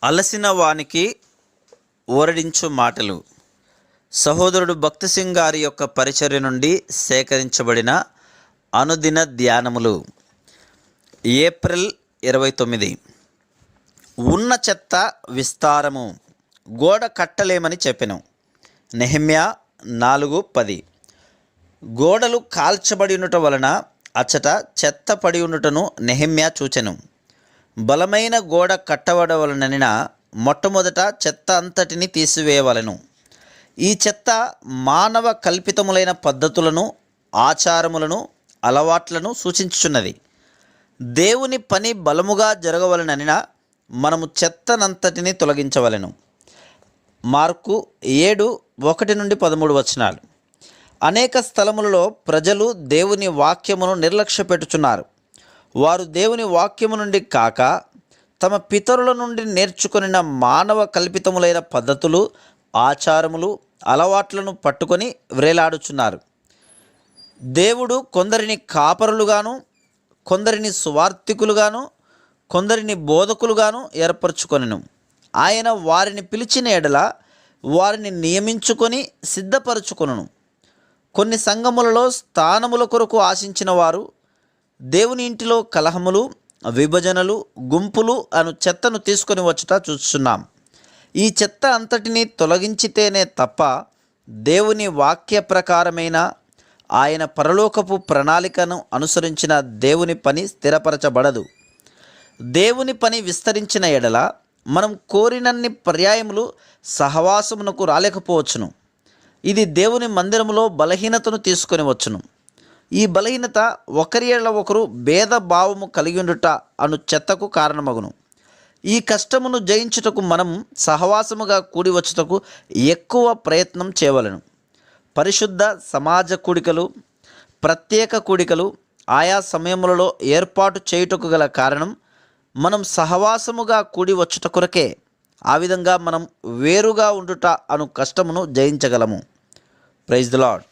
అలసిన వానికి ఓరడించు మాటలు. సహోదరుడు భక్తి సింగ్ గారి యొక్క పరిచర్య నుండి సేకరించబడిన అనుదిన ధ్యానములు. ఏప్రిల్ 29. ఉన్న చెత్త విస్తారము, గోడ కట్టలేమని చెప్పెను. నెహెమ్యా 4:10. గోడలు కాల్చబడి ఉండుట వలన అచ్చట చెత్త పడి ఉండుటను నెహెమ్యా చూచెను. బలమైన గోడ కట్టబడవలననిన మొట్టమొదట చెత్త అంతటిని తీసివేయవలెను. ఈ చెత్త మానవ కల్పితములైన పద్ధతులను, ఆచారములను, అలవాట్లను సూచించుచున్నది. దేవుని పని బలముగా జరగవలననిన మనము చెత్తనంతటిని తొలగించవలెను. మార్కు 7:1-13 అనేక స్థలములలో ప్రజలు దేవుని వాక్యమును నిర్లక్ష్యపెట్టుచున్నారు. వారు దేవుని వాక్యము నుండి కాక తమ పితరుల నుండి నేర్చుకొనిన మానవ కల్పితములైన పద్ధతులు, ఆచారములు, అలవాట్లను పట్టుకొని వ్రేలాడుచున్నారు. దేవుడు కొందరిని కాపరులుగాను, కొందరిని సువార్తికులుగాను, కొందరిని బోధకులుగాను ఏర్పరచుకొనెను. ఆయన వారిని పిలిచిన ఎడల వారిని నియమించుకొని సిద్ధపరచుకొనును. కొన్ని సంఘములలో స్థానముల కొరకు ఆశించిన వారు దేవుని ఇంటిలో కలహములు, విభజనలు, గుంపులు అను చెత్తను తీసుకొని వచ్చుట చూస్తున్నాం. ఈ చెత్త అంతటినీ తొలగించితేనే తప్ప దేవుని వాక్య ప్రకారమైన ఆయన పరలోకపు ప్రణాళికను అనుసరించిన దేవుని పని స్థిరపరచబడదు. దేవుని పని విస్తరించిన ఎడల మనం కోరినన్ని పర్యాయములు సహవాసమునకు రాలేకపోవచ్చును. ఇది దేవుని మందిరములో బలహీనతను తీసుకొని వచ్చును. ఈ బలహీనత ఒకరి ఎడల ఒకరు భేదభావము కలిగి ఉండుట అను చెత్తకు కారణమగును. ఈ కష్టమును జయించుటకు మనం సహవాసముగా కూడి వచ్చుటకు ఎక్కువ ప్రయత్నం చేయవలెను. పరిశుద్ధ సమాజ కూడికలు, ప్రత్యేక కూడికలు ఆయా సమయములలో ఏర్పాటు చేయుటకు గల కారణం మనం సహవాసముగా కూడి వచ్చుట కొరకే. ఆ విధంగా మనం వేరుగా ఉండుట అను కష్టమును జయించగలము. Praise the lord.